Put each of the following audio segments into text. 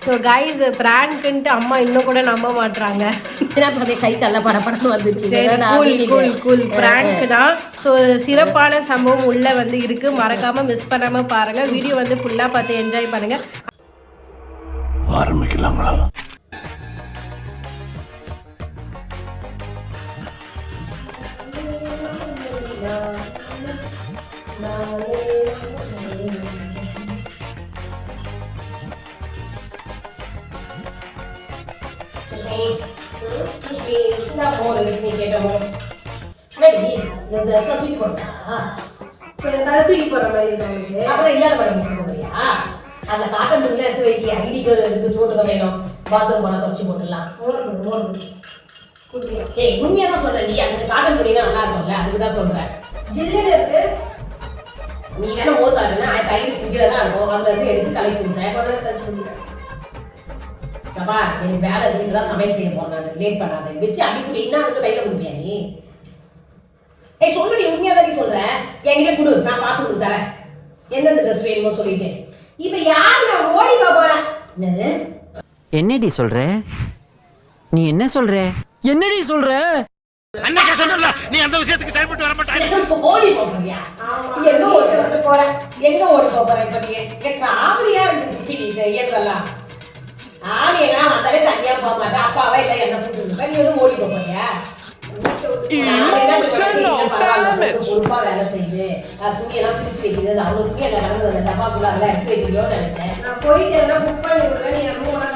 So guys பிராங்க்ன்ட்டு அம்மா இன்னும் கூட நம்ப மாட்றாங்க. கை கல்ல படப்படன்னு வந்துச்சு. கூல் பிராங்க் தான். ஸோ சிறப்பான சம்பவம் உள்ள வந்து இருக்கு. மறக்காம மிஸ் பண்ணாம பாருங்க. வீடியோ வந்து ஃபுல்லா பார்த்து என்ஜாய் பண்ணுங்க. ஆரம்பிக்கலாங்களா? தூக்கி போற மாதிரி இருக்கு. அப்புறம் இல்லாத படம் அதுல காட்டன் துணியில எடுத்து வைக்க ஐடிக்கு சோட்டுக்க வேணும். பாத்ரூம் போனா துவச்சு போட்டுடலாம். ஏய் உண்மையா தான் சொல்றேன். நீ அந்த காட்டன் துணினா நல்லா இருக்கும்ல, அதுக்குதான் சொல்றேன். ஜில்லுன்னு இருக்கு. நீ என்ன ஓதாருன்னா கையில் ஃப்ரிட்ஜில் தான் இருக்கும். அதுல இருந்து எடுத்து கலக்கி கொடுத்தேன். அப்பா எனக்கு வேலை இருக்குன்னு தான் சமையல் செய்ய போறேன். நான் லேட் பண்ணாத வச்சு அடிப்படி என்ன அதுக்கு கையில கொடுப்பியா நீ? ஏய் சொல்றடி, உண்மையா தான் நீ சொல்ற. என்கிட்ட கொடு, நான் பார்த்து கொடுத்தறேன். எந்தெந்த ட்ரெஸ் வேணுமோ சொல்லிட்டு. இப்ப யாரு நான் ஓடி போறேன்? என்னது? என்னடி சொல்ற? நீ என்ன சொல்ற? என்னடி சொல்ற? அன்னைக்கு சொன்னல நீ அந்த விஷயத்துக்கு செயல்பட்டு வர மாட்டாய். ஓடி போறியா? எங்க ஓடி போறேன்? எங்க ஓடி போறேன் இப்ப நீ? காமெடியா இருக்கு பிடி செய்யறதெல்லாம். ஆலியனா வந்தாலே தனியா போக மாட்டேன். அப்பாவா இல்ல என்ன கூப்பிட்டு நீ வந்து ஓடி போறியா? பொறுப்பா வேலை செய்யுது. துணியெல்லாம் பிரிச்சு வைக்கிறது. அவ்வளவு துணி எல்லாம் நடந்தது டப்பாக்குள்ள அதெல்லாம் எடுத்து வைக்கலையோன்னு நினைச்சேன். நான் போயிட்டு எல்லாம் புக் பண்ணி விடுறேன். நீ அம்மா உனக்கு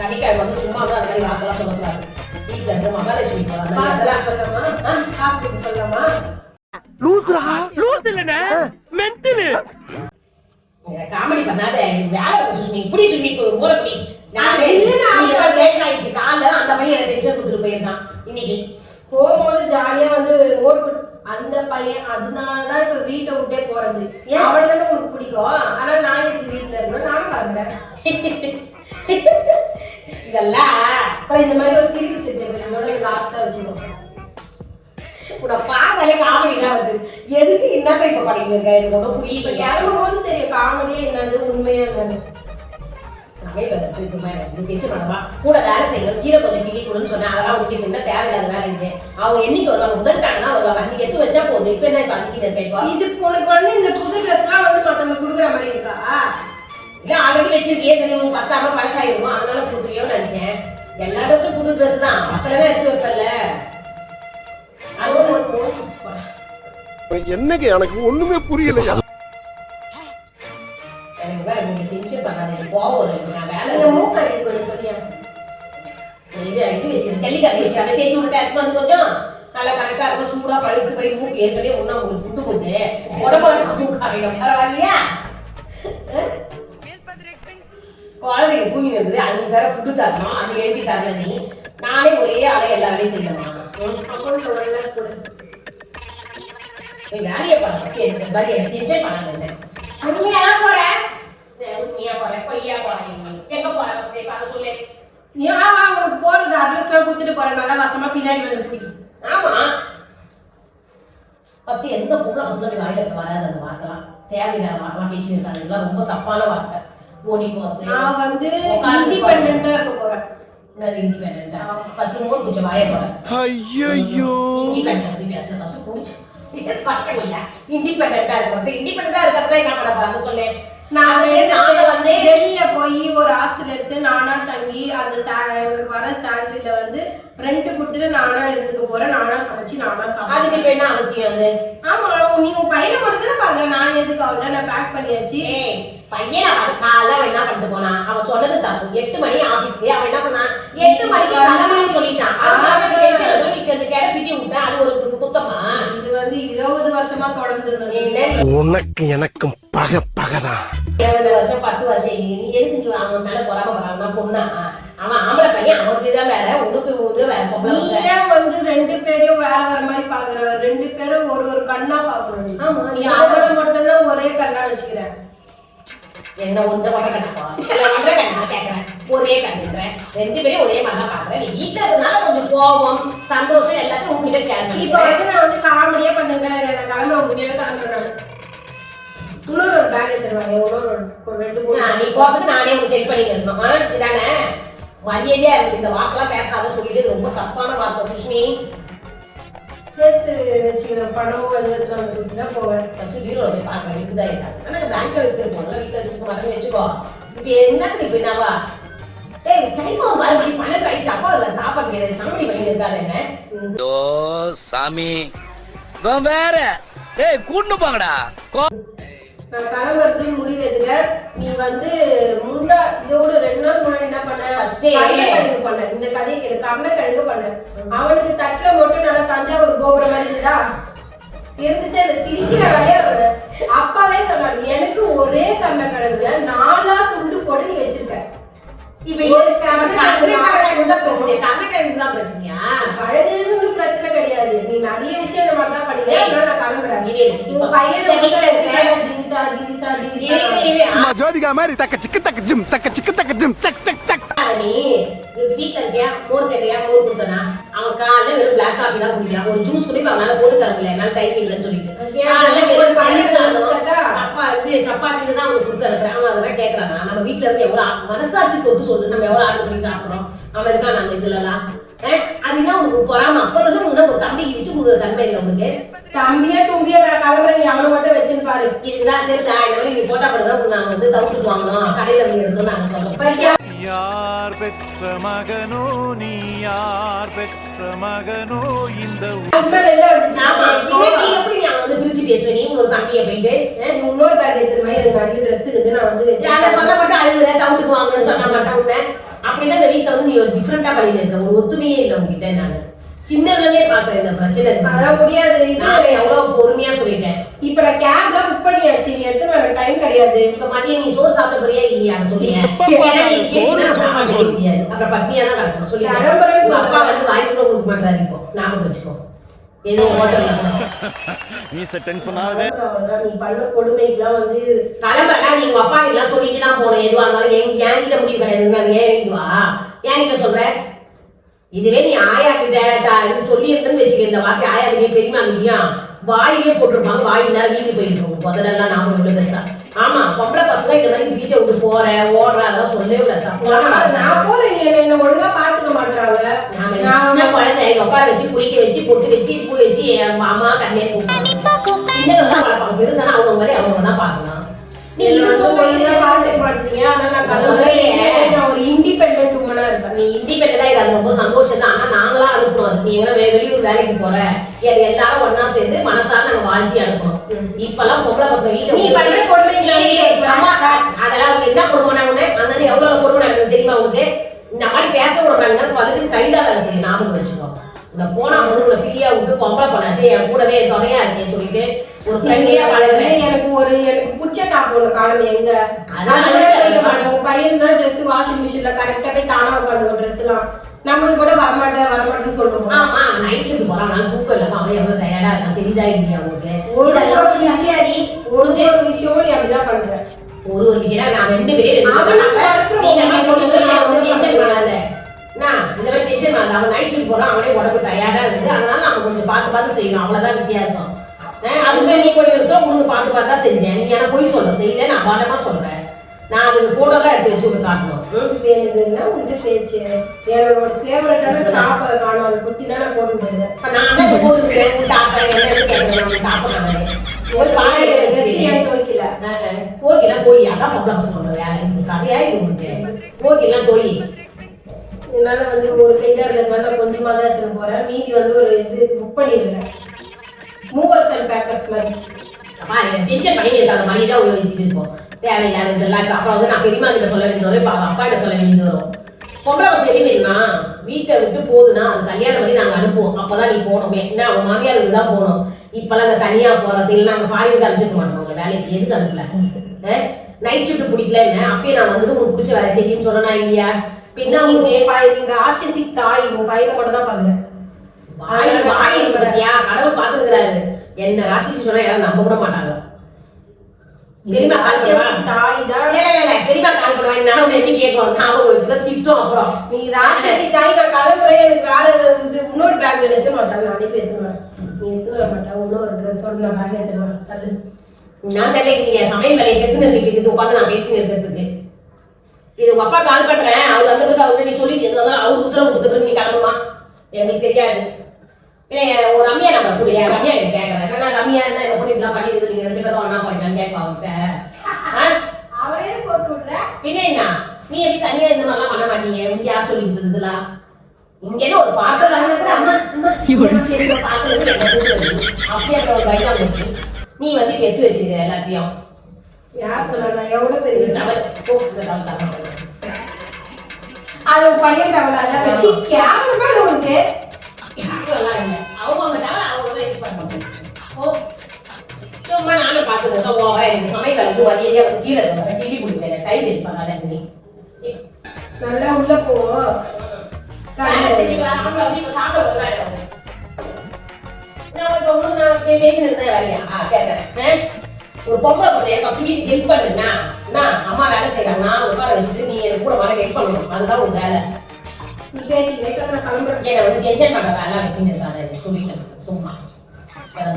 கனிக்காய் வந்து சும்மா அந்த மாதிரி வாக்கெல்லாம் சொல்லக்கூடாது. வீட்டுல இருந்து மகாலட்சுமி சொல்லலாமா? காமெடி பண்ணாத. வேலை சுஷ்மி இப்படி சுஷ்மி மூலப்படி கால அந்த பையன் டென்ஷன் கொடுத்துட்டு போயிருந்தான். இன்னைக்கு போகும்போது ஜாலியா வந்து அந்த பையன் அதனாலதான் இப்ப வீட்டை விட்டே போறது. அவனுக்கு உங்களுக்கு பிடிக்கும். ஆனா நான் எதுக்கு வீட்டுல இருக்கணும்? நானும் கிளம்புறேன். இதெல்லாம் இந்த மாதிரி ஒரு சீரியஸ் செஞ்சு லாஸ்டா வச்சுக்கோங்க. உன்னை பார்த்தாலே காமெடிலாம் வருது. எதுக்கு என்னதான் இப்ப படிக்க இருக்க? எனக்கு ஒன்றும் புரியல. கிளம்பும் போது தெரியும் காமெடியே என்னது உண்மையா என்னது. கூட வேலை செய்யணும். கீரை கொஞ்சம் கிளி கொடுன்னு சொன்னேன். அதெல்லாம் விட்டு என்ன தேவையில்லாத வேலை இருக்கு. அவங்க என்னைக்கு வருவாங்க? முதற்கான தான் வருவாங்க. அன்னைக்கு எடுத்து வச்சா போதும். இப்ப என்ன பண்ணிக்கிட்டு இருக்கேன்? இதுக்கு உனக்கு வந்து இந்த புது ட்ரெஸ் எல்லாம் வந்து மத்தவங்க கொடுக்குற மாதிரி இருக்கா? இல்ல ஆல்ரெடி வச்சிருக்கே. சரி உங்களுக்கு பத்தாம பழசாயிருக்கும் அதனால கொடுக்குறியோன்னு நினைச்சேன். எல்லா ட்ரெஸ்ஸும் புது ட்ரெஸ் தான். மக்களவே எடுத்து வைப்பல. என்னங்க எனக்கு ஒண்ணுமே புரியலையா? எனக்கு வேற நீங்க டென்ஷன் பண்ணாதீங்க. போவோம் நான் வேலை மூக்கறி கொஞ்சம் சரியா இது வச்சிருக்கேன். ஜல்லிக்கட்டு வச்சு அப்படியே தேய்ச்சி விட்டு எடுத்து வந்து கொஞ்சம் நல்லா கரெக்டா இருக்கும். சூடா பழுத்து போய் மூக்கு ஏற்கனவே ஒண்ணு உங்களுக்கு புட்டு போட்டு உடம்பு மூக்காரிடும். பரவாயில்லையா? குழந்தைங்க தூங்கி இருக்குது. அதுக்கு வேற ஃபுட்டு தரணும். அது எழுப்பி தரல நீ. நானே ஒரே ஆளை எல்லா வேலையும் செய்யணுமா? வேலையை பார்த்து எனக்கு மாதிரி எனக்கு டென்ஷன் பண்ணாத. உண்மையா போறேன்? உண்மையா போறேன் பொய்யா போறேன்? எங்க போறேன் அதை சொல்லு. நீ உனக்கு போறது அட்ரஸ் எல்லாம் கொடுத்துட்டு போறேன். நல்லா வசமா பின்னாடி வந்து பிடிக்கும். ஆமா ஃபர்ஸ்ட் எந்த பொண்ணு ஃபர்ஸ்ட் வாயில வராது அந்த வார்த்தைலாம். தேவையில்லாத வார்த்தைலாம் பேசியிருக்காங்க. இதெல்லாம் ரொம்ப தப்பான வார்த்தை. ஓடி போறது. நான் வந்து இண்டிபெண்டன்ட்டா இருக்க போறேன். என்னது இண்டிபெண்டன்ட்டா? ஃபர்ஸ்ட் மோர் குச்ச வாயை போறேன். ஐயோ இண்டிபெண்டன்ட் பத்தி பேச ஃபர்ஸ்ட் குடிச்சு இது பக்கமில்ல. இண்டிபெண்டன்ட்டா இருக்கு. இண்டிபெண்டன்ட்டா இருக்கறத என்ன பண்ண போறேன்னு சொல்லு. நான் வந்து வெளியில போய் ஒரு ஹாஸ்டல் எடுத்து நானா தங்கி அந்த வர சேலரியில வந்து ரெண்ட் கொடுத்துட்டு நானா இருந்துக்க போறேன். நானா சமைச்சு நானா சாப்பிடுறேன். அதுக்கு இப்ப என்ன அவசியம் அது? ஆமா நீ உன் பையனை மட்டும் தானே பாக்குற. நான் எதுக்கு அவள் நான் பேக் பண்ணியாச்சு. பையன் அவன் காலைல அவன் என்ன பண்ணிட்டு போனான்? அவன் சொன்னது தப்பு. 8 மணி ஆபீஸ்க்கு அவன் என்ன சொன்னான்? 8 மணிக்கு வரணும்னு சொல்லிட்டான். அதனால திட்டி விட்டேன். அது ஒரு குத்தமா? இது வந்து 20 வருஷமா தொடர்ந்து உனக்கு எனக்கும் பகதான். 20 வருஷம் 10 வருஷம் நீ எதுக்கு அவன் மேல பொறாம பொண்ணா? அவன் ஆம்பளை பையன். அவனுக்கு இதான் வேற, உனக்கு இது வேற. நீ வந்து 2 பேரையும் வேற வேற மாதிரி பாக்குற. 2 பேரும் ஒரு கண்ணா பாக்குறோம். ஆமா நீ அவரை மட்டும் தான் ஒரே கண்ணா வச்சுக்கிற. என்ன ஒன்ற ஒன்றரை கண்ணப்பா? ஒன்றரை கண்ணா கேட்கறேன். ஒரே கண்டுக்கிறேன், 2 பேரும் ஒரே மாதிரி தான் பாக்குறேன். நீ வீட்டுல இருக்கனால கொஞ்சம் கோபம் சந்தோஷம் எல்லாத்தையும் உங்ககிட்ட ஷேர் இப்ப பண்ணி வந்து நான் வந்து காமெடியா பண்ணுங்க, நான் கிளம்புற உண்மையாவே கிளம்புறேன். இன்னொரு ஒரு பேக் எடுத்துருவாங்க, ஒரு 2-3 நீ போறதுக்கு நானே உனக்கு செக் பண்ணிட்டு இருக்கோம். இதானே மரியாதையா இருக்கு. இந்த வார்த்தைலாம் பேசாத சொல்லிட்டு ரொம்ப தப்பான வார்த்தை சுஷ்மி. சேர்த்து வச்சுக்கிற பணமும் அது தான் போவேன். ஃபர்ஸ்ட் பீரோல போய் பார்க்க இருக்குதா இல்ல. ஆனா பேங்க்ல வச்சிருக்கோம்ல, வீட்டுல வச்சிருக்க மாட்டேன்னு வச்சுக்கோ. இப்ப என்னத்துக்கு இப்ப என்னவா? ஏய் டைம் ஒரு மாதிரி மணி 12 ஆயிடுச்சு. அப்பா இல்ல சாப்பாடு கேட்க காமெடி பண்ணிட்டு இருக்காது என்ன? ஓ சாமி வேற ஏய் கூட்டு போங்கடா. நான் கிளம்புறதுன்னு முடிவு எடுத்துட்டேன். நீ வந்து இதோட 2 நாள் முன்னாடி என்ன பண்ண? கருணக்கிழங்கு பண்ண. இந்த கதைக்கு கருணக்கிழங்கு பண்ண. அவனுக்கு தட்டுல மட்டும் நல்லா தஞ்சாவூர் கோபுரம் மாதிரி இருந்தா இருந்துச்சு. அந்த சிரிக்கிற வேலையா அப்பாவே சொன்னாரு, எனக்கு ஒரே கருணக்கிழங்குல 4 துண்டு போட்டு நீ வச்சிருக்க. இப்ப ஒரு கருணக்கிழங்கு தான் பிரச்சனை. கருணக்கிழங்கு தான் பிரச்சனையா? பழகுன்னு பிரச்சனை கிடையாது. நீ நிறைய விஷயம் இந்த மாதிரி தான் பண்ணிக்க. அதனால நான் கிளம்புறேன். உங்க பையனை சும்மா ஜோதிகா மாதிரி தக்க சிக்கு தக்க ஜிம் சக் சக் சக். நீ வீட்டுல இருக்கியா, மோர் கேட்டியா, மோர் கொடுத்தனா? அவன் காலைல வெறும் பிளாக் காஃபி தான் குடிக்கிறான். ஒரு ஜூஸ் கூட அவனால போட்டு தர முடியல, என்னால டைம் இல்லைன்னு சொல்லிட்டு காலைல வெறும் பன்னீர் சாதம் சப்பாத்திக்கு தான் அவனுக்கு கொடுத்து அனுப்புறேன். அவன் அதெல்லாம் கேட்கறானா? நம்ம வீட்டுல இருந்து எவ்வளவு மனசாட்சி தொட்டு சொல்லு, நம்ம எவ்வளவு ஆர்டர் பண்ணி சாப்பிடுறோம். அவன் இருக்கா நாங்க இதுலலாம் அதுதான் உனக்கு போறாம. அப்ப வந்து உனக்கு ஒரு தம்பிக்கு விட்டு கொடுக்குற தன்மை இல்லை உனக்கு. தம்பியா தும்பியா நான் கிளம்புறேன், நீ அவனை மட்டும் வச்சுன்னு பாரு. இதுதான் தெரியுதா? இந்த மாதிரி நீ போட்டா படுதான் நாங்க வந்து தவிர்த்து வாங்கணும், கடையில இருந்து எடுத்தோம் நாங்க சொல்றோம். யார் பெற்ற மகனோ நீ, யார் பெற்ற மகனோ இந்த வெளில வந்துச்சு. நீ எப்படி நீ வந்து பிரிச்சு பேசுவ? நீ ஒரு தம்பியை போயிட்டு இன்னொரு பேக் எடுத்துற மாதிரி எனக்கு நிறைய ட்ரெஸ் இருக்குது, நான் வந்து வச்சு சொன்ன மட்டும் அழுகுற தவிட்டுக்கு வாங்கணும்னு சொன்னா மட்டும் உன்ன அப்படிதான் இந்த வீட்டுல வந்து நீ ஒரு டிஃப்ரெண்டா பண்ணிட்டு இருக்க. ஒரு ஒத்துமையே இல்லை உங்ககிட்ட. நான் சின்னதுல இருந்தே பாக்குறேன் இந்த பிரச்சனை இருக்கு. அதெல்லாம் முடியாது. நான் எவ்வளவு பொறுமையா சொல்லிட்டேன். இப்ப நான் கேப்ல புக் பண்ணியாச்சு, நீ எத்தனை எனக்கு டைம் கிடையாது. இப்ப மதியம் நீ சோறு சாப்பிட போறியா இல்லையா அதை சொல்லிய முடியாது. அப்புறம் பட்னியா தான் கிடக்கணும் சொல்லிட்டேன். உங்க அப்பா வந்து வாங்கி கூட கொடுக்க மாட்டாரு. இப்போ ஞாபகம் வச்சுக்கோ. ஏதோ ஹோட்டல்ல நீ பண்ண கொடுமைக்கெல்லாம் வந்து கிளம்பா. நீ உங்க அப்பா கிட்ட சொல்லிட்டு தான் போனோம். எதுவா இருந்தாலும் என்கிட்ட முடிவு கிடையாது. ஏன் இதுவா என்கிட்ட சொல்ற? இதுவே நீ ஆயா கிட்ட சொல்லி இருந்தேன்னு வச்சுக்க, இந்த வார்த்தை ஆயா கிட்டே பெரியமா கிட்டியும் வாயிலே போட்டிருப்பாங்க. வாயினா வீட்டு போயிருக்கோம் முதல்ல நாம இவ்வளவு பெருசா. ஆமா பொம்பளை பசங்க இந்த மாதிரி வீட்டை விட்டு போற ஓடுற அதெல்லாம் சொல்லவே விடாது. நான் போறேன், நீ என்ன ஒழுங்கா பாத்துக்க மாட்டாங்க. சின்ன குழந்தை எங்க அப்பா வச்சு குளிக்க வச்சு பொட்டு வச்சு பூ வச்சு என் அம்மா கண்ணே கூப்பிடுவாங்க. பெருசானா அவங்க மாதிரி அவங்க தான் பாக்கணும். நீ இது சொல்றீங்க பாத்துக்க மாட்டீங்க. ஆனா நான் ஒரு இண்டிபெண்டன்ட் உமனா இருப்பேன். நீ இண்டிபெண்டா இது ரொம்ப சந்தோஷம் தான். ஆனா நாங்களா அனுப்பணும். அது நீ எங்க வெளியூர் வேலைக்கு போற எல்லாரும் ஒன்னா சேர்ந்து மனசார நாங்க வாழ்த்தி அனுப்பணும். இப்பெல்லாம் பொம்பளை பசங்க வீட்டுல நீ பண்ற கொடுமை அதெல்லாம் அவங்க என்ன கொடுமைனாங்க அந்த எவ்வளவு கொடுமை நடக்குது தெரியுமா உனக்கு? இந்த மாதிரி பேச விடுறாங்க பதுக்கு கைதான் வேலை செய்யும். ஞாபகம் வச்சுக்கோ. உன்னை போனா போது உன்னை ஃப்ரீயா விட்டு பொம்பளை பண்ணாச்சு என் கூடவே துணையா இருக்கேன்னு சொல்லிட்டு ஒரு ஃப்ரெண்ட்லியா பழகுறேன். எனக்கு பிடிச்ச டாப் ஒன்று காலம் எங்க உங்க பையன் தான் ட்ரெஸ் வாஷிங் மிஷின்ல கரெக்டா போய் தானா உட்காந்து ட்ரெஸ் எல்லாம் நம்மளுக்கு கூட வரமாட்டேன்னு சொல்றோம். ஆமா நைட் ஷிஃப்ட் போறான். அதனால தூக்கம் இல்லாம அவன் எவ்வளவு டயர்டா இருக்கான் தெரியுதா இல்லையா உங்களுக்கு? ஒரு விஷயமும் நீ அப்படிதான் பண்ற. ஒரு விஷயம் நான் 2 பேரும் இந்த மாதிரி டென்ஷன் பண்ணாத. அவன் நைட் ஷிஃப்ட் போறான். அவனே உடம்பு டயர்டா இருக்குது. அதனால நம்ம கொஞ்சம் பார்த்து செய்யணும். அவ்வளவுதான் வித்தியாசம். அதுமே நீ போய் உனக்கு பார்த்து தான் செஞ்சேன். நீ எனக்கு போய் சொல்ற செய்யல. நான் பாடமா சொல்றேன். நான் அதுக்கு போட்டோ தான் எடுத்து வச்சு உனக்கு காட்டணும். உங்ககிட்ட பேச்சு என்னோட ஃபேவரட்டான டாப் காணும். அதை குத்தினா நான் போட்டு போயிடுவேன். நான் தான் போட்டுருக்கேன். ஒரு பாறையில வச்சிருக்கேன். கோகில போய் அதான் பொம்பளை பசங்க வேலை. கதையா இருக்கு. கோகிலாம் போய் என்னால வந்து ஒரு கைதா இருக்கிறதுனால நான் கொஞ்சமா தான் எடுத்துன்னு போறேன். மீதி வந்து ஒரு இது புக் பண்ணிடுறேன். மூவர்ஸ் அண்ட் பேக்கர்ஸ் மாதிரி. டென்ஷன் பண்ணி இருக்காங்க. மணி தான் உபயோகிச்சுட்டு இருக்கோம். தேவையில்லாத இதெல்லாம். அப்புறம் வந்து நான் பெரியமா கிட்ட சொல்ல வேண்டியது வரும், அப்பா கிட்ட சொல்ல வேண்டியது வரும். பொம்பளை பசங்க எப்படி தெரியுமா? வீட்டை விட்டு போகுதுன்னா அது கல்யாணம் பண்ணி நாங்க அனுப்புவோம். அப்பதான் நீ போகணும். ஏன்னா அவங்க மாமியார் வீட்டு தான் போகணும். இப்பெல்லாம் அங்க தனியா போறது இல்லை. நாங்க ஃபாரினுக்கு அனுப்பிச்சிருக்க மாட்டோம். உங்க வேலைக்கு எதுக்கு அனுப்பல? நைட் ஷிஃப்ட் பிடிக்கல என்ன அப்பயே நான் வந்துட்டு உங்களுக்கு பிடிச்ச வேலை செய்யன்னு சொன்னா இல்லையா? பின்ன நீங்க ராட்சசி தாய் உங்க பையனை மட்டும் தான் பாருங்க. வாய் பத்தியா கடவுள் பாத்துக்கிறாரு. என்ன ராட்சசி சொன்னா யாரும் நம்ப கூட மாட்டாங்க. பெரியமா கால் பண்ணுவா தாய் தான். இல்ல பெரியமா கால் பண்ணுவா நான் உன்னை எப்படி கேட்கும் ஞாபகம் வச்சுக்க திட்டம் அப்புறம் நீ ராட்சசி தாய், நான் கிளம்புறேன், எனக்கு வேலை இது இன்னொரு பேக் எடுத்து மாட்டேன், நான் அனுப்பி எடுத்துவேன். நீ எடுத்து வர மாட்டேன், இன்னொரு ட்ரெஸ்ஸோட நான் பேக் எடுத்துவேன். தள்ளு. நான் தெரியல சமையல் வேலையை தெரிஞ்சு இருக்கிறதுக்கு உட்காந்து நான் பேசி இருக்கிறதுக்கு இது உங்க அப்பா கால் பண்றேன் அவர் வந்துட்டு அவர்கிட்ட நீ சொல்லிட்டு அவர் உத்தரவு கொடுத்துட்டு நீ கிளம்புமா எங்களுக்கு தெரியாது. இல்லை ஒரு ரம்யா நம்பர் கொடு, ரம்யா கிட்ட கேட்கறேன். நான் ரம்யா என்ன இதை பண்ணி இப்படிலாம் பண்ணிட்டு நீங்க 2 பேரும் ஒண்ணா போறீங்கன்னு கேட்பா அவர்கிட்ட. அவளே கோத்து விடுற. பின்ன என்ன நீ எப்படி தனியா இந்த மாதிரிலாம் பண்ண மாட்டீங்க, யார் சொல்லி கொடுத்ததுலாம் இங்க என்ன ஒரு பார்சல் வாங்கினா கூட அம்மா பார்சல் அப்படியே ஒரு பைக்கா கொடுத்து நீ வந்து எடுத்து வச்சுக்க எல்லாத்தையும். யார் சொன்னா எவ்வளவு பெரிய டவல் போ இந்த டவல் தரேன். அது பையன் டவல் அதான் வச்சு கேவலமா இல்லை உனக்கு. யாரும் இல்லை அவங்க டவல் அவங்க யூஸ் பண்ணுவாங்க. ஓ சும்மா நானும் பார்த்துக்கிட்டேன் ஓவரா எனக்கு சமையல் வந்து வழியே வந்து கீழே சொல்றேன் கிளி குடிக்கிறேன் டைம் வேஸ்ட் பண்ணாத நீ நல்லா உள்ள போ. சாப்பிட வருவாரு நான் இப்போ நான் பேசினது தான் வேலையா கேட்கறேன். ஒரு பொம்பளை பொண்ணு ஃபர்ஸ்ட் வீட்டுக்கு ஹெல்ப் பண்ணுன்னா அம்மா வேலை செய்யறாங்க உட்கார வச்சுட்டு நீ எனக்கு கூட வர ஹெல்ப் பண்ணணும், அதுதான் உங்க வேலை. நீ பேசி நான் கிளம்புறேன். என்னை வந்து டென்ஷன் பண்ண வேலை வச்சுன்னு இருக்காரு சொல்லிட்டேன் சும்மா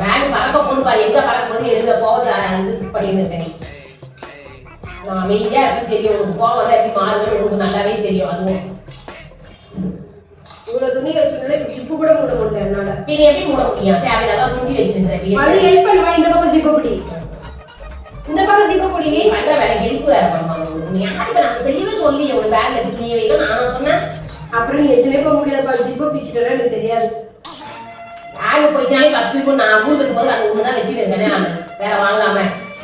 பேக் பறக்க போது பாரு எங்க பறக்க போது எதுல போக இது பண்ணிட்டு இருக்கேன். நான் அமைதியா இருக்கு தெரியும் உனக்கு போக வந்து எப்படி மாறுன்னு உனக்கு நல்லாவே தெரியும். அதுவும் இவ்வளவு துணி வச்சிருந்தா ஜிப்பு கூட மூட முடியல என்னால. நீ எப்படி மூட முடியும், தேவையில்லாம் மூடி வச்சிருந்தேன். அது ஹெல்ப் பண்ணுவா, இந்த பக்கம் ஜிப்பு பிடி, இந்த பக்கம் ஜிப்பு பிடி. பண்ற வேலை ஹெல்ப் வேற பண்ணுவாங்க. நீ யாருக்கு நான் செய்யவே சொல்லி ஒரு பேக்ல எடுத்து துணியை வைக்க நானா சொன்னேன். அப்புறம் நீ எதுவுமே போக முடியாது, ஜிப்பு பிச்சுட்டா எனக்கு தெரியாது. பேக் போயிடுச்சாலே 10 இருக்கும். நான் ஊருக்கு போது அது ஒண்ணுதான் வச்சிருக்கேன் நான் வேற வாங்காம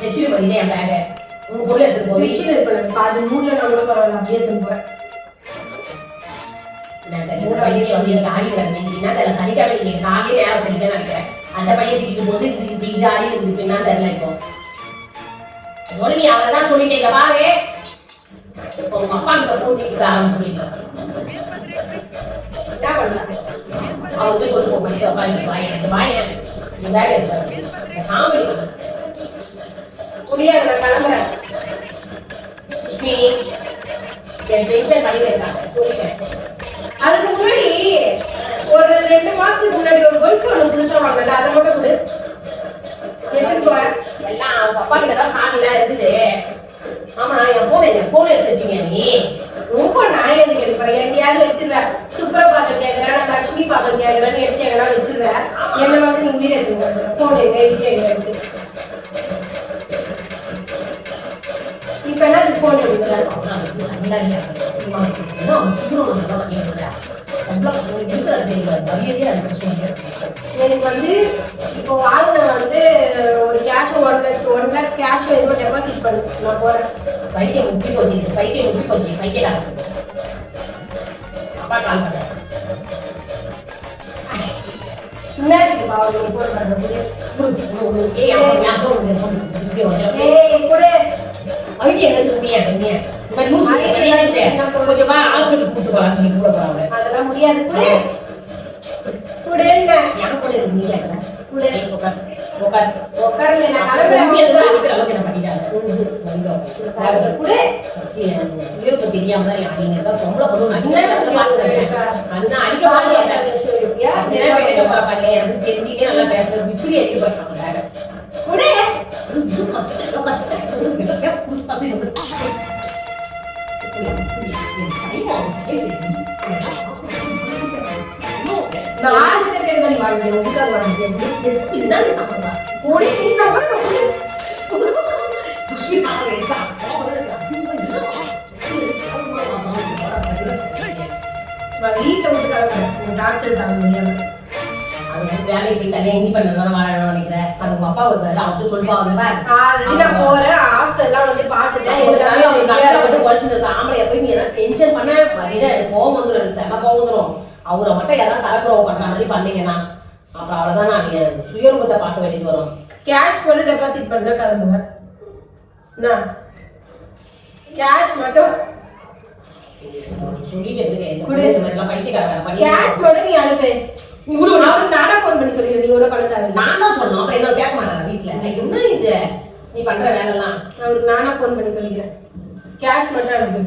வச்சிரு போறீங்க என் பேக உங்க பொருள் எடுத்துட்டு போய் வச்சுட்டு இருப்பேன். பாதி மூட்ல நான் கூட பரவாயில்ல அப்படியே எடுத்துட்டு போறேன். பையன் வந்து எனக்கு ஆடி கிடக்குன்னா தெரியல சனிக்கிழமை நீங்க நாளே நேரம் சரிதான் நினைக்கிறேன். அந்த பையன் திட்டு போது இப்படி ஆடி இருக்கு என்ன தெரியல. இப்போ நீ அவதான் சொல்லிட்டேங்க பாரு இப்போ உங்க அப்பா கிட்ட போட்டு ஆரம்பிச்சுருக்கேன். என்ன பண்றாங்க அவருக்கு சொல்லி போட்டு வாயன் வாயன் வேலை எடுத்து காமெடி முடியாது, நான் கிளம்புறேன். லட்சுமி என் டென்ஷன் பண்ணிட்டு இருக்காங்க சொல்லிட்டேன். அதுக்கு முன்னாடி ஒரு 2 மாசத்துக்கு முன்னாடி ஒரு கொலுசு ஒன்று புதுசா வாங்கல, அதை மட்டும் கொடு, எடுத்துட்டு போறேன். எல்லாம் அவங்க அப்பா கிட்ட தான் சாமிலாம் இருக்குது. ஆமா என் போன் எடுத்து வச்சுங்க நீ ரொம்ப நான் எதுக்கு எடுப்பேன், எங்கேயாவது வச்சிருவேன். சுப்ரபாதம் கேட்கறேன், நான் லட்சுமி பாதம் கேட்கறேன்னு எடுத்து எங்கன்னா வச்சிருவேன். என்ன வந்து நீ உயிரை எடுத்துங்க போன் எடுத்து எங்க எடுத்து இப்ப என்ன போன் எடுக்கிறேன். எனக்கு வந்து இப்போ வாங்கின வந்து ஒரு கேஷ் 1 lakh கேஷ் எதுவும் டெபாசிட் பண்ணு, நான் போறேன். பைத்தியம் முட்டி போச்சு பைத்தியம் அப்பா கால் பண்ண முன்னாடி பாவம் போடுறாங்க. ஏய் கூட பைத்தியம் கொஞ்சமா ஹாஸ்பிட்டல் கூட்டு போலாம் சொல்லி கூட போறாங்க. அதெல்லாம் முடியாது. கூட கூட யாரும் கூட முடியாது. உட்காருங்க, நான் கிளம்புறேன். தெரியாம பொம்பளை பொண்ணு அதுதான் அடிக்க எனக்கு தெரிஞ்சுக்கே நல்லா பேசுறேன். விசிறி அடிக்க போறாங்க கூட நான் பேர் பண்ணி வாழ்க்கை உங்களுக்காக வீட்டை விட்டு கிளம்புறேன், டாக்டர் தாங்க முடியாது. வேலையை போய் தனியா இஞ்சி பண்ணதான் வாழணும் நினைக்கிறேன். அது உங்க அப்பா வருவாரு அவர்கிட்ட சொல்லுவாங்க. ஆல்ரெடி நான் போறேன், ஹாஸ்டல்லாம் வந்து பாத்துட்டேன். கஷ்டப்பட்டு குறைச்சிருக்க ஆம்பளை போய் நீ ஏதாவது டென்ஷன் பண்ண கோவம் வந்துடும், செம கோவம் வந்துடும். அவரை மட்டும் ஏதாவது தரக்குறவங்க பண்ற மாதிரி பண்ணீங்கன்னா அப்புறம் அவ்வளவுதான் நான் சுயரூபத்தை பார்க்க வேண்டியது வரும். கேஷ் மட்டும் டெபாசிட் பண்ண கிளம்புவேன். கேஷ் மட்டும் சொல்லிட்டு இந்த மாதிரி பைத்தியக்காரங்க பண்ணி கேஷ் மட்டும் நீ அனுப்பு. அவருக்கு நானா ஃபோன் பண்ணி சொல்லிடுறேன், நீ ஒன்றும் பண்ண தேவை. நான் தான் சொன்னோம். அப்புறம் என்ன கேட்க மாட்டாங்க வீட்டுல. என்ன இது நீ பண்ற வேலைலாம் அவருக்கு நானா ஃபோன் பண்ணி சொல்லிக்கிறேன். கேஷ் மட்டும் அனுப்பு.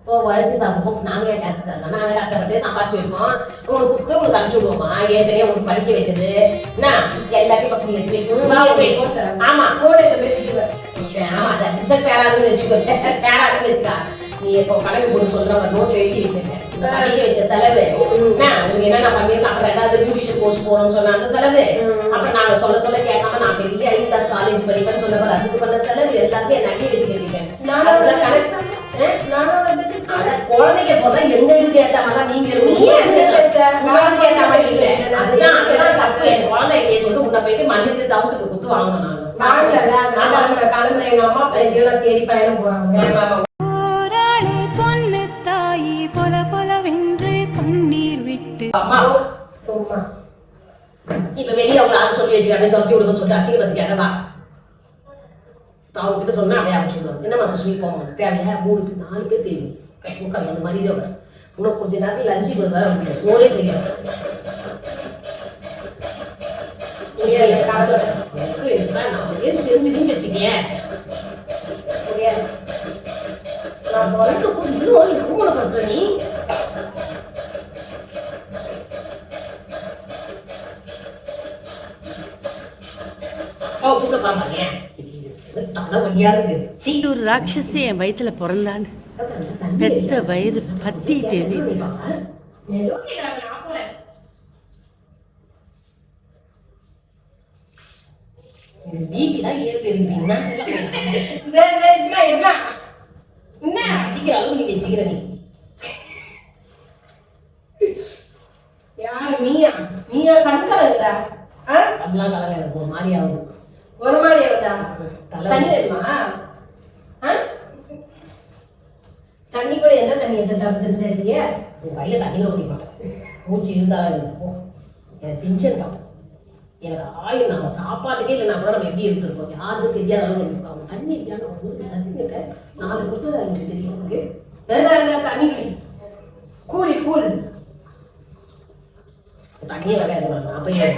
ஓ உழைச்சி சாப்பிடுவோம். நாங்களே காசு தரலாம். நாங்கள் கஷ்டப்பட்டு சம்பாதிச்சு வைப்போம். உங்களுக்கு கொடுத்து உங்களுக்கு அனுப்பிச்சு விடுவோமா? ஏற்கனவே உங்களுக்கு படிக்க வச்சது என்ன எல்லாத்தையும் பசங்களுக்கு ஆமா ஃபோன் எடுத்து போய் ஆமா அதை ரிசல்ட் பேராதுன்னு வச்சுக்கோ. பேராதுன்னு வச்சுக்கா. நீ இப்போ கணக்கு போட்டு சொல்ற மாதிரி நோட்ல எழுதி வச்சிருக்கேன். படிக்க வச்ச செலவு உங்களுக்கு என்ன நான் பண்ணியிருந்தேன். அப்புறம் ஏதாவது டியூஷன் கோர்ஸ் போகணும்னு சொன்ன அந்த செலவு, அப்புறம் நாங்க சொல்ல கேட்காம நான் பெரிய ஹை கிளாஸ் காலேஜ் படிப்பேன்னு சொன்ன மாதிரி அதுக்கு பண்ண செலவு எல்லாத்தையும் நகை வச்சு கட்டிட்டேன். குழந்தைக்கு போதான் எங்க வீட்டுக்கு ஏத்த மாதிரி நீங்க குழந்தைக்கு ஏத்த மாதிரி இல்லை. அதுதான் தப்பு. என் குழந்தை சொல்லிட்டு உன்னை போயிட்டு மண்ணுக்கு தவிட்டுக்கு கொடுத்து வாங்கணும். கிளம்புறேன். எங்க அம்மா அப்பா எங்கேயும் தேடி பயணம் போறாங்க. இப்ப வெளியே அவங்க ஆள் சொல்லி வச்சுக்காங்க துரத்தி விடுங்க சொல்லிட்டு அசிங்கப்பத்தி கேட்டவா அவங்க கிட்ட சொன்னா அப்படியே அமைச்சுடுவாங்க. என்ன மாசம் சொல்லி போங்க தேவையா 3-4 பேர் தெரியும் உட்காந்து அந்த மாதிரி தான் உனக்கு கொஞ்ச நேரத்தில் லஞ்சு போய் சோறே செய்யணும். தெரிஞ்சுக்கின்னு வச்சுக்கேன். நான் வளர்க்க போய் நீ ஒரு ராட்சசி என் வயிற்றுல பிறந்தான்னு பெத்த வயிறு பத்திட்டு நீயா கண்கலங்குறா? அதெல்லாம் கலங்க எனக்கு ஒரு மாதிரி ஆகுது. ஒரு மாதிரி ஆகுதா? தண்ணி வேணுமா? தண்ணி கூட என்ன தண்ணி எடுத்துட்டு உன் கையில தண்ணி கூட குடிக்க மாட்டேன். மூச்சு இருந்தாலும் இருக்கும். எனக்கு டென்ஷன் தான். எனக்கு 1000 நம்ம சாப்பாட்டுக்கே இல்லைன்னா கூட நம்ம எப்படி இருந்திருக்கோம் யாருக்கும் தெரியாத அளவுக்கு இருக்கும். அவங்க தண்ணி இருக்கான்னு கற்றுக்கிட்ட 4 கொடுத்தது எனக்கு தெரியும். எனக்கு தண்ணி குடி. கூலி கூல் தண்ணியே கிடையாது. நான் போய் என்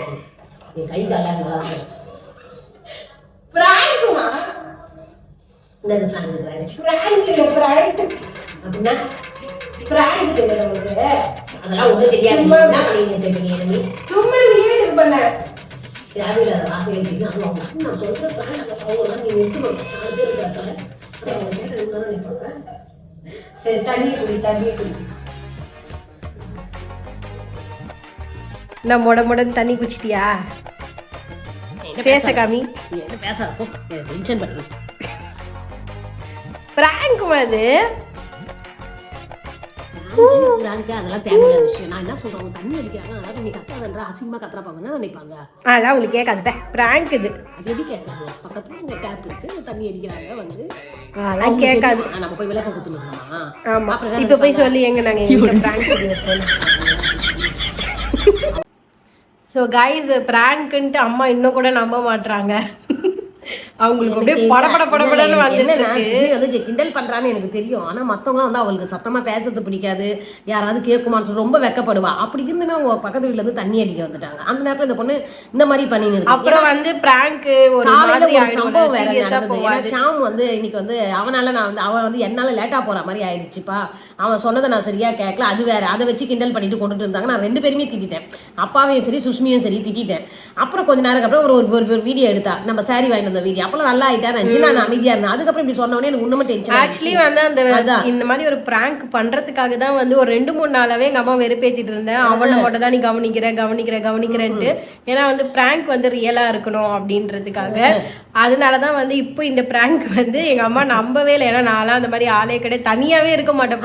கை காலாம் நல்லா இருக்கும். பிராங்க்குமா? என்னது பிராங்க்? பிராங்க் இல்லை பிராங்க். அப்படின்னா பிராங்க் தெரியாது உங்களுக்கு? அதெல்லாம் ஒன்றும் தெரியாது. என்ன பண்ணிங்க சும்மா வீடு பண்ண தேவையில்லை. அதை வார்த்தைகள் பேசி நான் சொல்ற பிராங்க் அவங்க நீங்க இருக்கணும். 4 பேர் இருக்காங்க. அவங்க கேட்டதுனால நினைப்பாங்க. சரி தண்ணியை குடி தண்ணியை குடி. நான் முடன்னு தண்ணி குடிச்சிட்டியா? பேச காமி. என்ன பேசாதப்போ டென்ஷன் பண்ணு. பிராங்க் அது அதெல்லாம் தேவையில்லாத விஷயம். நான் என்ன சொல்றேன், தண்ணி அடிக்கிறாங்க அதாவது நீ கத்தாதன்ற அசிங்கமா கத்துறப்பாங்கன்னு நினைப்பாங்க. அதெல்லாம் உங்களுக்கு கேட்காது. பிராங்க் இது. அது எப்படி கேட்காது? பக்கத்துல இந்த டேப் இருக்கு தண்ணி அடிக்கிறாங்க வந்து அதெல்லாம் கேட்காது. நம்ம போய் விளக்க குத்துணுமா? ஆமா இப்ப போய் சொல்லி எங்க நாங்க பிராங்க். ஸோ கைஸ் பிராங்க்ன்ட்டு அம்மா இன்னும் கூட நம்ப மாட்றாங்க. அவங்களுக்கு அப்படியே படபடன்னு வந்து கிண்டல் பண்றான்னு எனக்கு தெரியும். ஆனா மத்தவங்க வந்து அவங்களுக்கு சத்தமா பேசுறது பிடிக்காது. யாராவது கேட்குமான்னு சொல்லி ரொம்ப வெக்கப்படுவா. அப்படி இருந்துமே அவங்க பக்கத்து வீட்டுல இருந்து தண்ணி அடிக்க வந்துட்டாங்க. அந்த நேரத்துல இந்த பொண்ணு இந்த மாதிரி பண்ணின்னு அப்புறம் வந்து பிராங்க் ஒரு சம்பவம் வேற நடந்தது. ஏன்னா ஷாம் வந்து இன்னைக்கு வந்து அவனால நான் வந்து அவன் வந்து என்னால லேட்டா போற மாதிரி ஆயிடுச்சுப்பா. அவன் சொன்னதை நான் சரியா கேட்கல. அது வேற அதை வச்சு கிண்டல் பண்ணிட்டு கொண்டுட்டு இருந்தாங்க. நான் 2 பேருமே திட்டேன். அப்பாவையும் சரி சுஷ்மியும் சரி திட்டேன். அப்புறம் கொஞ்ச நேரம் அப்புறம் ஒரு வீடியோ எடுத்தா நம்ம சாரி வாங்கிட்டு வந்த வீடியோ. அப்பலாம் நல்லா ஆயிட்டா நினைச்சு நான் அமைதியா இருந்தேன். அதுக்கப்புறம் இப்படி சொன்னோடனே எனக்கு இன்னும் டென்ஷன். ஆக்சுவலி வந்து அந்த இந்த மாதிரி ஒரு பிராங்க் பண்றதுக்காக தான் வந்து ஒரு 2-3 நாளாவே எங்க அம்மா வெறுப்பேத்திட்டு இருந்தேன். அவனை மட்டும் தான் நீ கவனிக்கிறேன்ட்டு. ஏன்னா வந்து பிராங்க் வந்து ரியலா இருக்கணும் அப்படின்றதுக்காக. அதனாலதான் வந்து இப்போ இந்த பிராங்க் வந்து எங்க அம்மா நம்பவே இல்லை. ஏன்னா நான்லாம் அந்த மாதிரி ஆளே கிடையாது. தனியாவே இருக்க மாட்டேன்.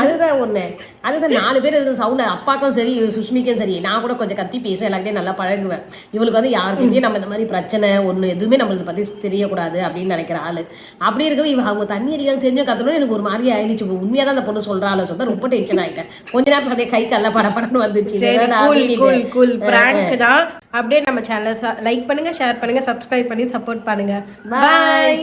அதுதான் ஒண்ணு. அதுதான் 4 பேர் சவுண்ட் அப்பாக்கும் சரி சுஷ்மிக்கும் சரி. நான் கூட கொஞ்சம் கத்தி பேசுவேன். எல்லாருக்கிட்டையும் நல்லா பழகுவேன். இவளுக்கு வந்து யாருக்கிட்டையும் நம்ம இந்த மாதிரி பிரச்சனை ஒண்ணு எதுவுமே நம்மளுக்கு பத்தி தெரியக்கூடாது அப்படின்னு நினைக்கிற ஆளு. அப்படி இருக்கவே அவங்க தண்ணி அடிக்காது தெரிஞ்சு கத்தணும். எனக்கு ஒரு மாதிரி ஆயிடுச்சு. உண்மையா தான் அந்த பொண்ணு சொல்றாள் சொல்லிட்டு ரொம்ப டென்ஷன் ஆயிட்டேன். கொஞ்ச நேரத்துல அப்படியே கை கல்ல படப்படன்னு வந்துச்சு. பிராங்க் தான். அப்படியே நம்ம சேனலை லைக் பண்ணுங்க, ஷேர் பண்ணுங்க, சப்ஸ்கிரைப் பண்ணி சப்போர்ட் பண்ணுங்க. பாய்.